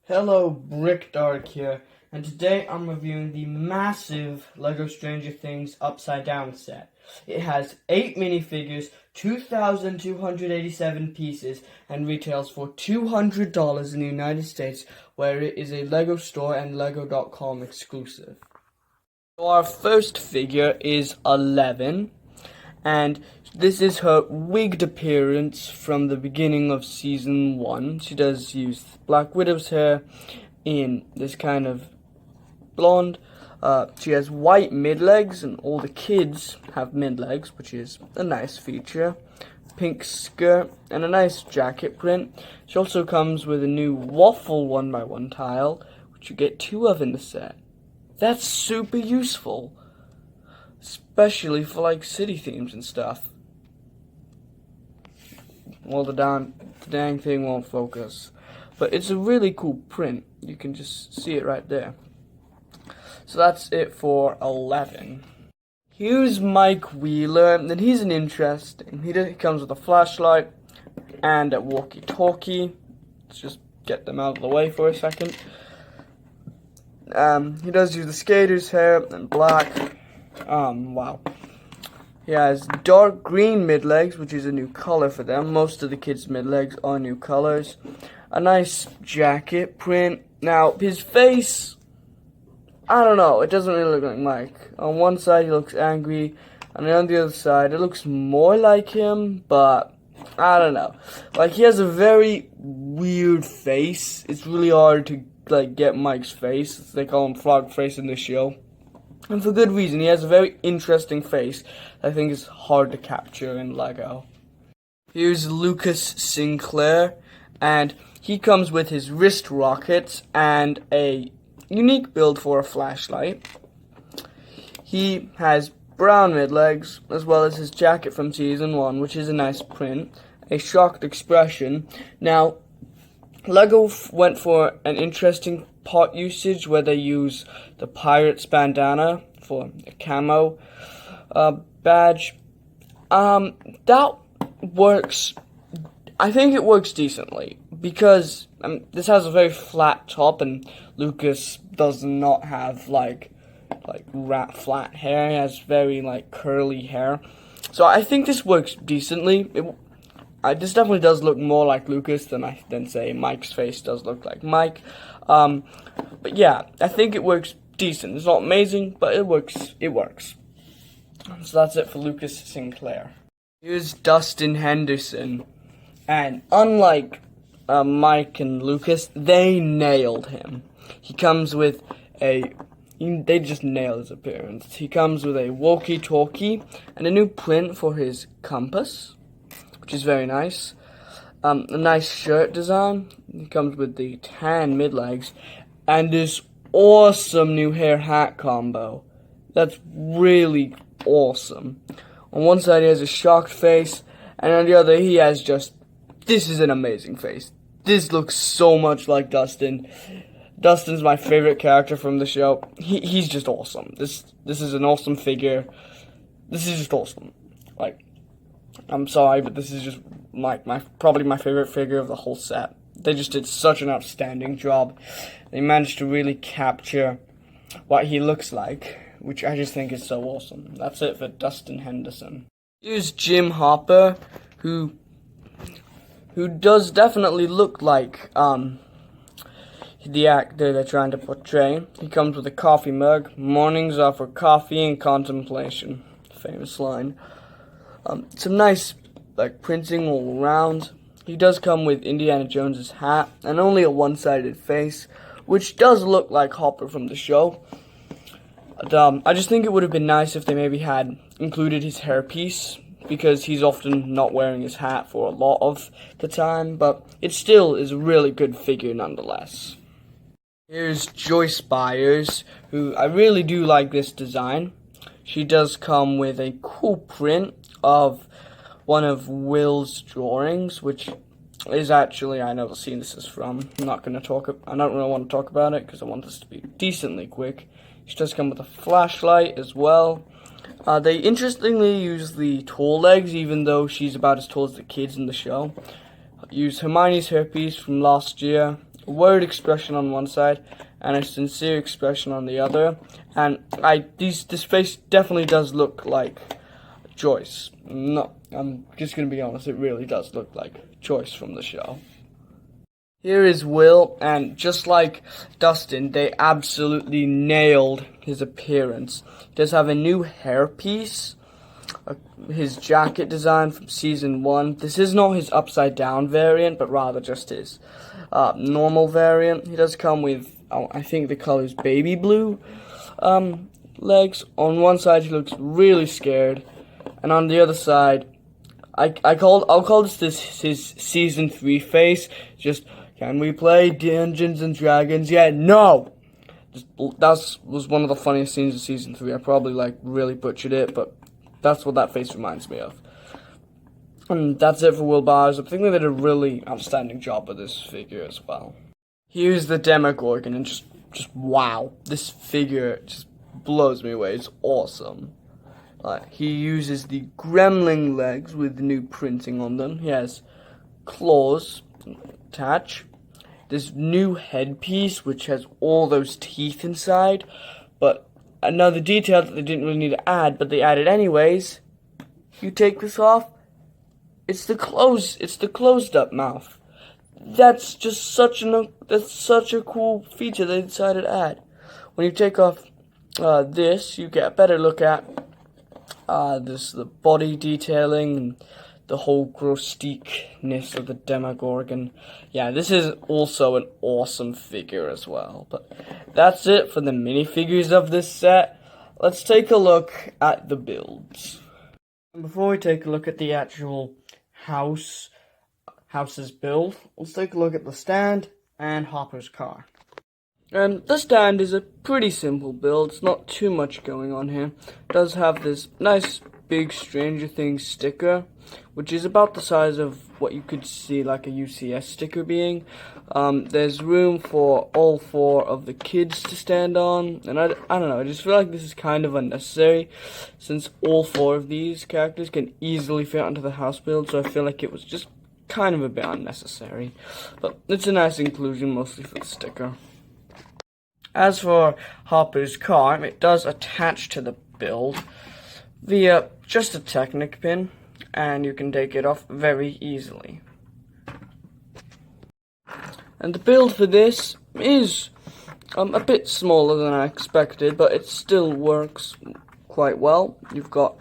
Hello, Brick Dark here, and today I'm reviewing the massive LEGO Stranger Things Upside Down set. It has 8 minifigures, 2,287 pieces, and retails for $200 in the United States, where it is a LEGO store and LEGO.com exclusive. So our first figure is 11, and this is her wigged appearance from the beginning of season 1. She does use Black Widow's hair in this kind of blonde. She has white mid-legs, and all the kids have mid-legs, which is a nice feature. Pink skirt and a nice jacket print. She also comes with a new waffle 1x1 tile, which you get 2 of in the set. That's super useful, especially for like city themes and stuff. Well, the dang thing won't focus, but it's a really cool print. You can just see it right there. So that's it for 11. Here's Mike Wheeler, and he's an interesting. He comes with a flashlight and a walkie-talkie. Let's just get them out of the way for a second. He does use the skater's hair and black. Wow. He has dark green mid-legs, which is a new color for them. Most of the kids' mid-legs are new colors. A nice jacket print. Now, his face, I don't know, it doesn't really look like Mike. On one side, he looks angry, and on the other side, it looks more like him, but I don't know. Like, he has a very weird face. It's really hard to, like, get Mike's face. They call him Frog Face in this show. And for good reason. He has a very interesting face that I think is hard to capture in LEGO. Here's Lucas Sinclair, and he comes with his wrist rockets and a unique build for a flashlight. He has brown mid-legs, as well as his jacket from season 1, which is a nice print. A shocked expression. Now, LEGO went for an interesting part usage where they use the pirate's bandana for a camo badge. That works. I think it works decently because this has a very flat top, and Lucas does not have like flat hair. He has very curly hair, so I think this works decently. This definitely does look more like Lucas than say Mike's face does look like Mike. But yeah, I think it works decent. It's not amazing, but it works. It works. So that's it for Lucas Sinclair. Here's Dustin Henderson, and unlike Mike and Lucas, they nailed him. He comes with they just nailed his appearance. He comes with a walkie-talkie and a new print for his compass, which is very nice. A nice shirt design. It comes with the tan mid-legs and this awesome new hair hat combo. That's really awesome. On one side he has a shocked face, and on the other he has this is an amazing face. This looks so much like Dustin. Dustin's my favorite character from the show. He's just awesome. This is an awesome figure. This is just awesome. I'm sorry, but this is just probably my favorite figure of the whole set. They just did such an outstanding job. They managed to really capture what he looks like, which I just think is so awesome. That's it for Dustin Henderson. Here's Jim Hopper, who does definitely look like the actor they're trying to portray. He comes with a coffee mug. Mornings are for coffee and contemplation. Famous line. Some nice printing all around. He does come with Indiana Jones's hat and only a one-sided face, which does look like Hopper from the show. But, I just think it would have been nice if they maybe had included his hairpiece, because he's often not wearing his hat for a lot of the time, but it still is a really good figure nonetheless. Here's Joyce Byers, who I really do like this design. She does come with a cool print of one of Will's drawings, which is actually, I know the scene this is from. I don't really want to talk about it because I want this to be decently quick. She does come with a flashlight as well. They interestingly use the tall legs, even though she's about as tall as the kids in the show. Use Hermione's hairpiece from last year. a worried expression on one side and a sincere expression on the other. And this face definitely does look like Joyce. No, I'm just gonna be honest, it really does look like Joyce from the show. Here is Will, and just like Dustin, they absolutely nailed his appearance. He does have a new hairpiece, his jacket design from season 1. This is not his upside down variant, but rather just his normal variant. He does come with, I think the color is baby blue legs. On one side he looks really scared, and on the other side, I'll call this his season 3 face. Just, can we play Dungeons and Dragons yet? No! That was one of the funniest scenes of season 3. I probably really butchered it, but that's what that face reminds me of. And that's it for Will Byers. I think they did a really outstanding job with this figure as well. Here's the Demogorgon, and just wow, this figure just blows me away. It's awesome. He uses the gremlin legs with the new printing on them. He has claws attached. This new headpiece, which has all those teeth inside, but another detail that they didn't really need to add, but they added anyways. You take this off, it's the closed up mouth. That's just such a cool feature they decided to add. When you take off this, you get a better look at the body detailing and the whole grotesqueness of the Demogorgon. Yeah, this is also an awesome figure as well. But that's it for the minifigures of this set. Let's take a look at the builds. Before we take a look at the actual house's build, let's take a look at the stand and Hopper's car. The stand is a pretty simple build. It's not too much going on here. It does have this nice big Stranger Things sticker, which is about the size of what you could see like a UCS sticker being. There's room for all 4 of the kids to stand on, and I don't know, I just feel like this is kind of unnecessary, since all 4 of these characters can easily fit onto the house build, so I feel like it was just kind of a bit unnecessary. But it's a nice inclusion, mostly for the sticker. As for Hopper's car, it does attach to the build via just a Technic pin, and you can take it off very easily. And the build for this is a bit smaller than I expected, but it still works quite well. You've got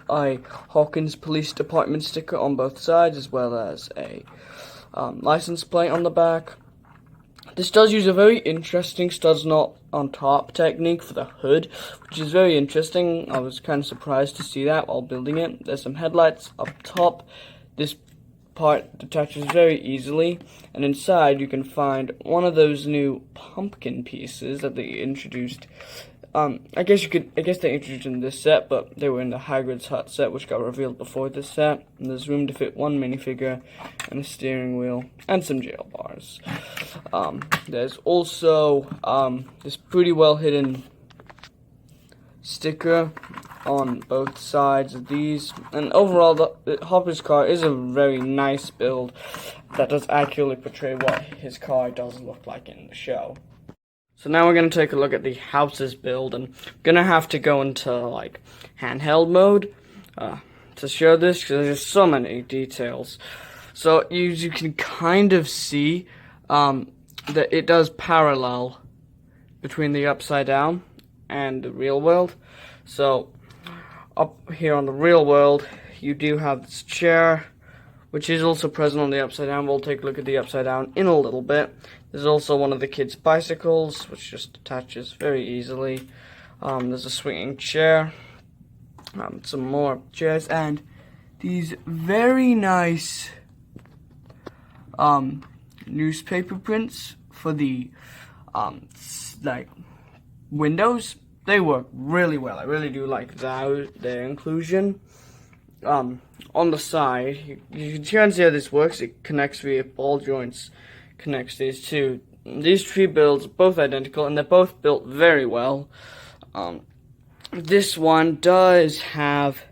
a Hawkins Police Department sticker on both sides, as well as a license plate on the back. This does use a very interesting studs not on top technique for the hood, which is very interesting. I was kind of surprised to see that while building it. There's some headlights up top. This part detaches very easily, and inside you can find one of those new pumpkin pieces that they introduced. I guess they introduced in this set, but they were in the Hagrid's Hut set, which got revealed before this set. And there's room to fit 1 minifigure and a steering wheel and some jail bars. There's also this pretty well hidden sticker on both sides of these. And overall, the Hopper's car is a very nice build that does accurately portray what his car does look like in the show. So now we're going to take a look at the house's build, and I'm going to have to go into, handheld mode to show this, because there's so many details. So you can kind of see that it does parallel between the Upside Down and the real world. So up here on the real world, you do have this chair, which is also present on the Upside Down. We'll take a look at the Upside Down in a little bit. There's also one of the kids' bicycles, which just attaches very easily. There's a swinging chair, some more chairs, and these very nice newspaper prints for the windows. They work really well. I really do like their inclusion. On the side, you can see how this works. It connects via ball joints, connects these two. These 3 builds are both identical, and they're both built very well. This one does have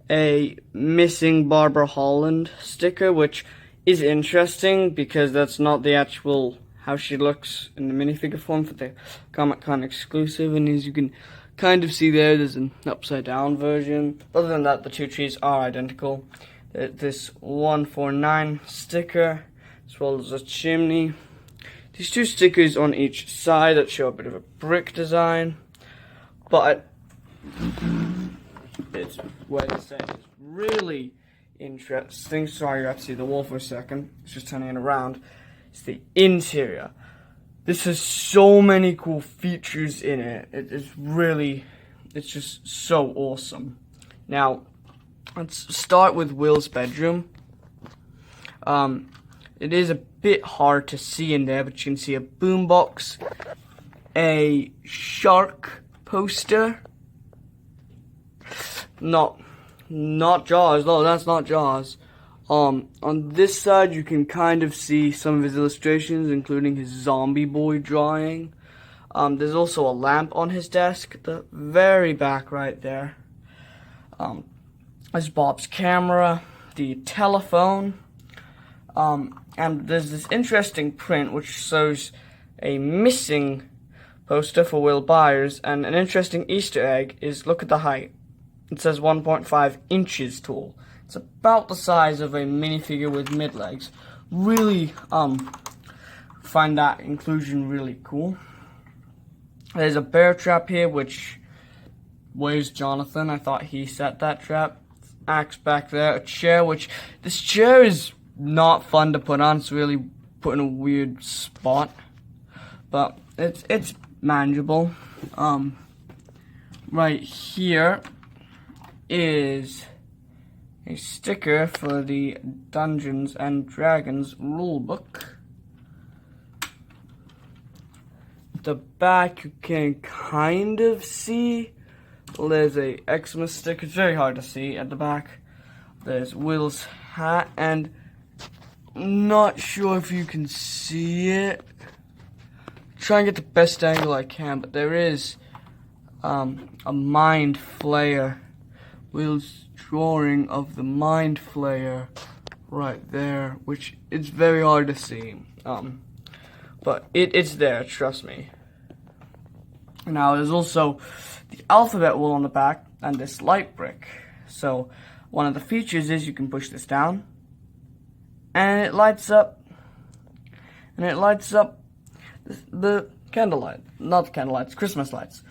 a missing Barbara Holland sticker, which is interesting because that's not the actual how she looks in the minifigure form for the Comic Con exclusive, and as you can kind of see there's an upside down version. Other than that, the two trees are identical. This 149 sticker, as well as a chimney. These two stickers on each side that show a bit of a brick design, but it's what it says. It's really interesting. Sorry, you have to see the wall for a second. It's just turning it around. It's the interior. This has so many cool features in it. It's just so awesome. Now, let's start with Will's bedroom. It is a bit hard to see in there, but you can see a boombox, a shark poster. Not Jaws. No, that's not Jaws. On this side, you can kind of see some of his illustrations, including his zombie boy drawing. There's also a lamp on his desk at the very back right there. There's Bob's camera, the telephone, and there's this interesting print which shows a missing poster for Will Byers, and an interesting Easter egg is, look at the height. It says 1.5 inches tall. It's about the size of a minifigure with mid-legs. Really, find that inclusion really cool. There's a bear trap here, which, where's Jonathan? I thought he set that trap. Axe back there. A chair, which, this chair is not fun to put on. It's really put in a weird spot. But it's manageable. Right here is a sticker for the Dungeons and Dragons rulebook. The back you can kind of see. There's a Xmas sticker. It's very hard to see at the back. There's Will's hat, and I'm not sure if you can see it. Try and get the best angle I can, but there is a Mind Flayer. Will's drawing of the Mind Flayer right there, which is very hard to see. But it's there, trust me. Now there's also the alphabet wool on the back and this light brick. So one of the features is you can push this down and it lights up. And it lights up the candlelight, not the candlelights, Christmas lights.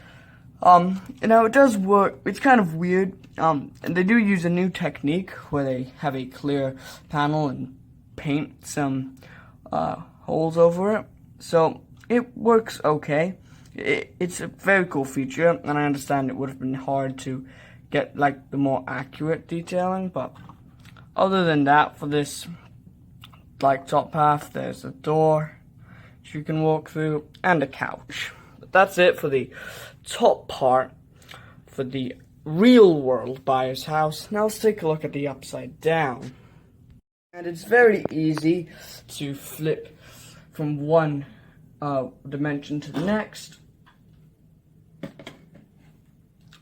Now it does work. It's kind of weird. And they do use a new technique where they have a clear panel and paint some holes over it. So it works okay. It's a very cool feature, and I understand it would have been hard to get like the more accurate detailing, but other than that, for this like top half, there's a door which you can walk through and a couch. But that's it for the top part for the real world Byers house. Now let's take a look at the upside down. And it's very easy to flip from one dimension to the next.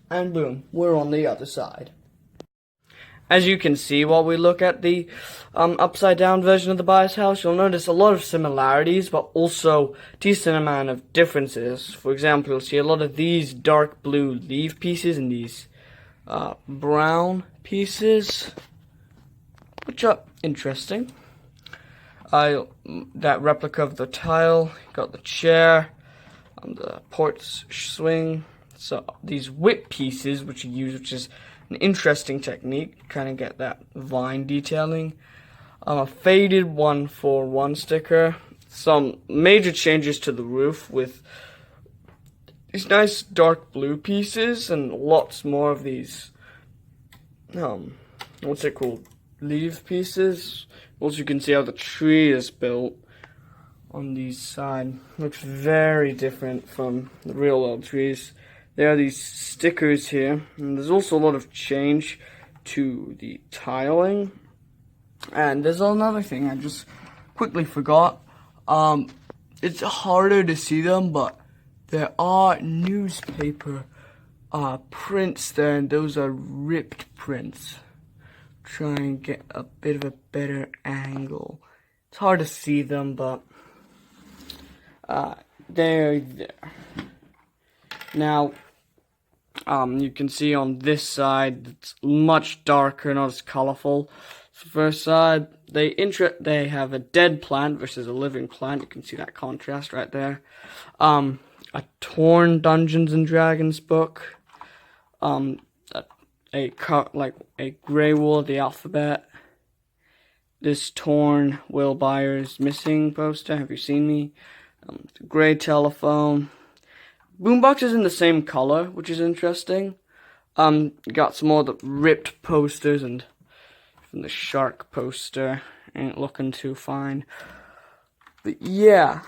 And boom, we're on the other side. As you can see, while we look at the upside down version of the Byers house, you'll notice a lot of similarities, but also a decent amount of differences. For example, you'll see a lot of these dark blue leaf pieces and these brown pieces, which are interesting. That replica of the tile, got the chair, the porch swing. So these whip pieces, which you use, which is an interesting technique, kind of get that vine detailing. A faded 141 sticker. Some major changes to the roof with these nice dark blue pieces and lots more of these, what's it called? Leaf pieces. Also, you can see how the tree is built on these sides. Looks very different from the real world trees. There are these stickers here, and there's also a lot of change to the tiling. And there's another thing I just quickly forgot. It's harder to see them, but there are newspaper prints there, and those are ripped prints. Try and get a bit of a better angle. It's hard to see them, but They're there. Now, you can see on this side, it's much darker, not as colorful. So first side, they have a dead plant versus a living plant. You can see that contrast right there. A torn Dungeons and Dragons book. A Grey Wool of the Alphabet. This torn Will Byers Missing poster. Have you seen me? Grey telephone. Boombox is in the same color, which is interesting. Got some more of the ripped posters, and from the shark poster ain't looking too fine. But yeah,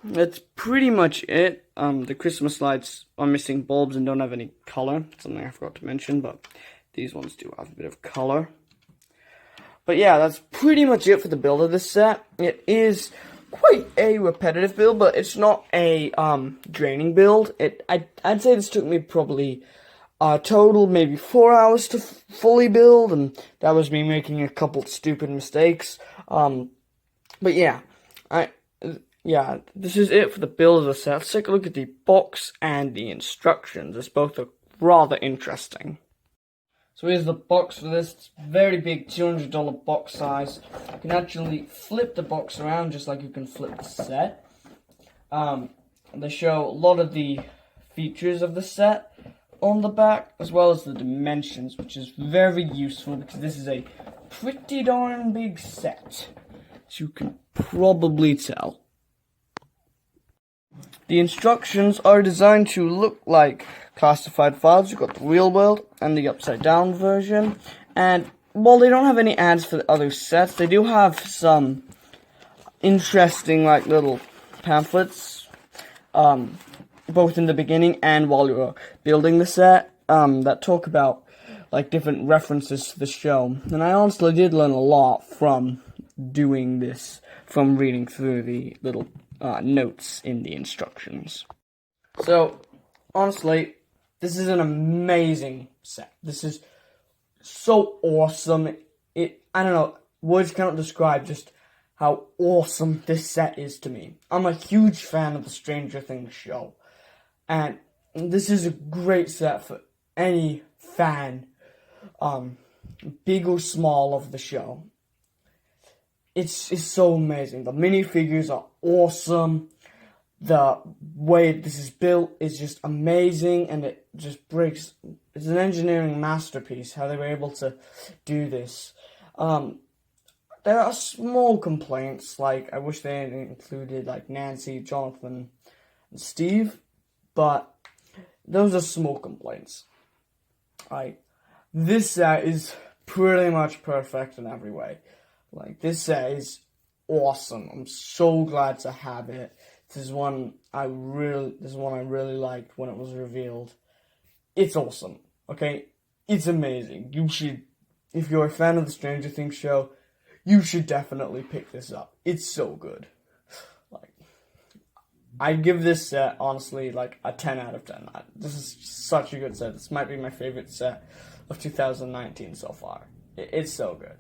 that's pretty much it. The Christmas lights are missing bulbs and don't have any color. Something I forgot to mention, but these ones do have a bit of color. But yeah, that's pretty much it for the build of this set. It is quite a repetitive build, but it's not a draining build. I'd say this took me probably total maybe 4 hours to fully build, and that was me making a couple stupid mistakes. But yeah, this is it for the build of the set. Let's take a look at the box and the instructions, as both are rather interesting. So here's the box for this. It's very big, $200 box size. You can actually flip the box around just like you can flip the set. They show a lot of the features of the set on the back, as well as the dimensions, which is very useful because this is a pretty darn big set, as you can probably tell. The instructions are designed to look like classified files. You've got the real world and the upside down version. And while they don't have any ads for the other sets, they do have some interesting like little pamphlets, both in the beginning and while you're building the set, that talk about like different references to the show. And I honestly did learn a lot from doing this, from reading through the little notes in the instructions. So, honestly, this is an amazing set. This is so awesome. I don't know, words cannot describe just how awesome this set is to me. I'm a huge fan of the Stranger Things show, and this is a great set for any fan, big or small, of the show. It's so amazing. The minifigures are awesome. The way this is built is just amazing, and it just breaks. It's an engineering masterpiece how they were able to do this. There are small complaints, like I wish they had included like Nancy, Jonathan, and Steve, but those are small complaints. Like, this set is pretty much perfect in every way. Like, this set is awesome. I'm so glad to have it. This is one I really liked when it was revealed. It's awesome. Okay? It's amazing. You should, if you're a fan of the Stranger Things show, you should definitely pick this up. It's so good. Like, I'd give this set, honestly, like a 10 out of 10. This is such a good set. This might be my favorite set of 2019 so far. It's so good.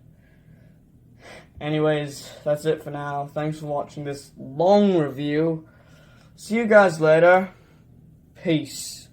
Anyways, that's it for now. Thanks for watching this long review. See you guys later. Peace.